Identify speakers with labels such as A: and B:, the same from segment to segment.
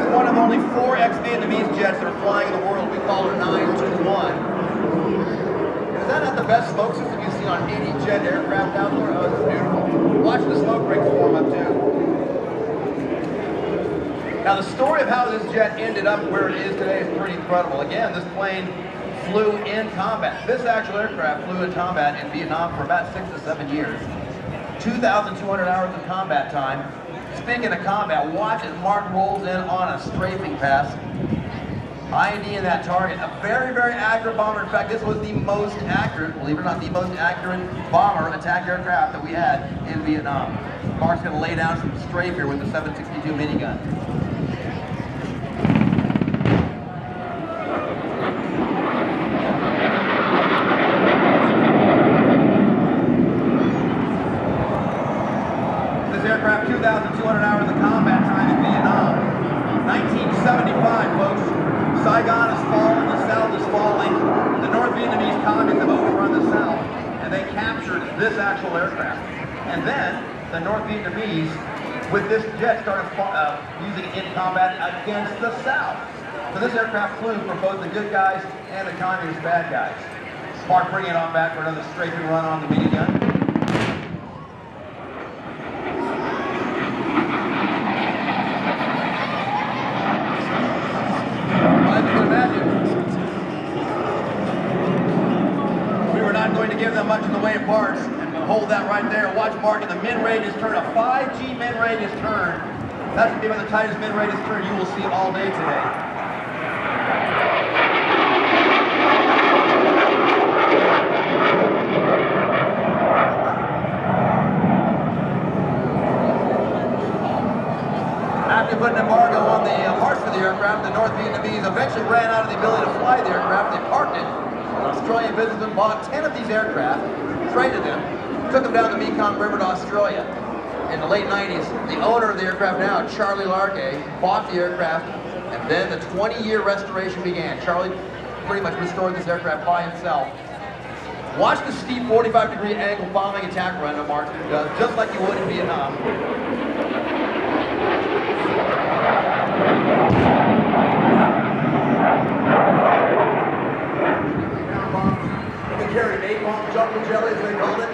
A: is one of only 4 ex-Vietnamese jets that are flying in the world. We call her 921. Is that not the best smoke system you've seen on any jet aircraft out there? Oh, it's beautiful. Watch the smoke rings form up too. Now the story of how this jet ended up where it is today is pretty incredible. Again, this plane flew in combat. This actual aircraft flew in combat in Vietnam for about 6 to 7 years. 2,200 hours of combat time. Speaking of combat, watch as Mark rolls in on a strafing pass. IED in that target. A very, very accurate bomber. In fact, this was the most accurate, believe it or not, the most accurate bomber attack aircraft that we had in Vietnam. Mark's going to lay down some strafe here with the 762 minigun. This aircraft, 2,200 hours of combat time in Vietnam. 1975, folks. Saigon is falling, the South is falling. The North Vietnamese communists have overrun the South, and they captured this actual aircraft. And then the North Vietnamese, with this jet, started using it in combat against the South. So this aircraft flew for both the good guys and the communist bad guys. Mark bringing it on back for another strafing run on the minigun. Give them much in the way of parts, and hold that right there. Watch Mark in the mid-radius turn, a 5G mid-radius turn. That's going to be about the tightest mid-radius turn you will see all day today. After putting an embargo on the parts for the aircraft, the North Vietnamese eventually ran out of the ability to fly the aircraft. They parked it. An Australian businessman bought 10 of these aircraft, traded them, took them down the Mekong River to Australia. In the late 90s, the owner of the aircraft now, Charlie Largay, bought the aircraft, and then the 20-year restoration began. Charlie pretty much restored this aircraft by himself. Watch the steep 45-degree angle bombing attack run that Mark does, just like you would in Vietnam. Carried napalm, jungle jelly, as they called it.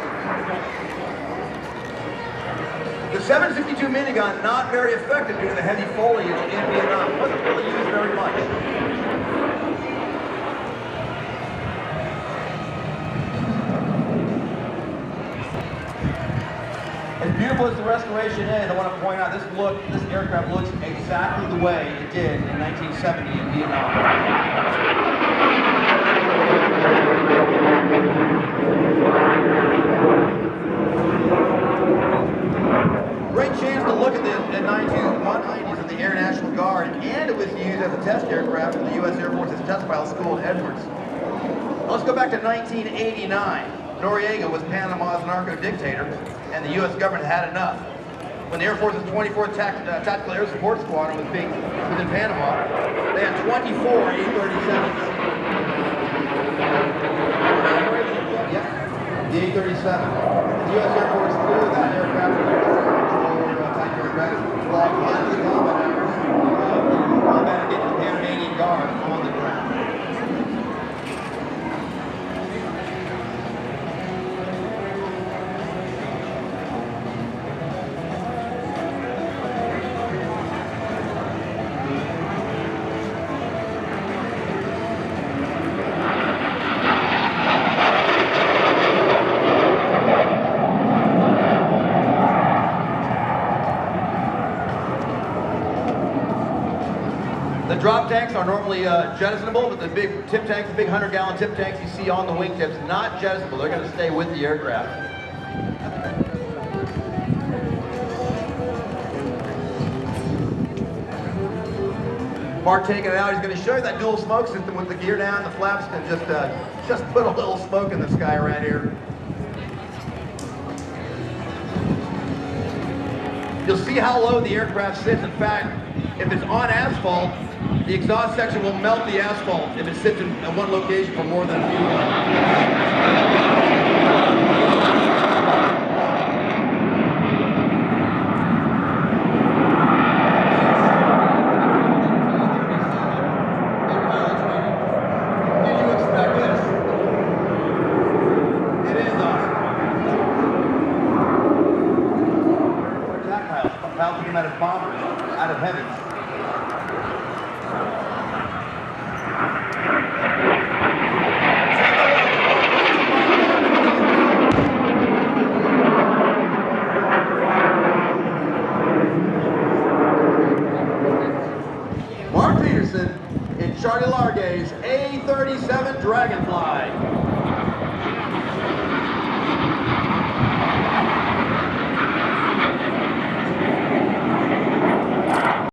A: The 762 minigun, not very effective due to the heavy foliage in Vietnam. It wasn't really used very much. As beautiful as the restoration is, I want to point out this aircraft looks exactly the way it did in 1970 in Vietnam. Great chance to look at the 190s of the Air National Guard, and it was used as a test aircraft for the U.S. Air Force's test pilot school in Edwards. Now let's go back to 1989. Noriega was Panama's narco-dictator, and the U.S. government had enough. When the Air Force's 24th Tactical Air Support Squadron was in Panama, they had 24 A-37s. The A-37. The U.S. Air Force flew that aircraft with type aircraft, flying behind the combat hours, combat against the Panamanian Guard on the ground. The drop tanks are normally jettisonable, but the big tip tanks, the big 100-gallon tip tanks you see on the wingtips, not jettisonable. They're going to stay with the aircraft. Mark taking it out. He's going to show you that dual smoke system with the gear down. The flaps can just put a little smoke in the sky right here. You'll see how low the aircraft sits. In fact, if it's on asphalt, the exhaust section will melt the asphalt if it sits in one location for more than a few minutes. out of heavy. Mark Peterson in Charlie Largay's A-37 Dragonfly.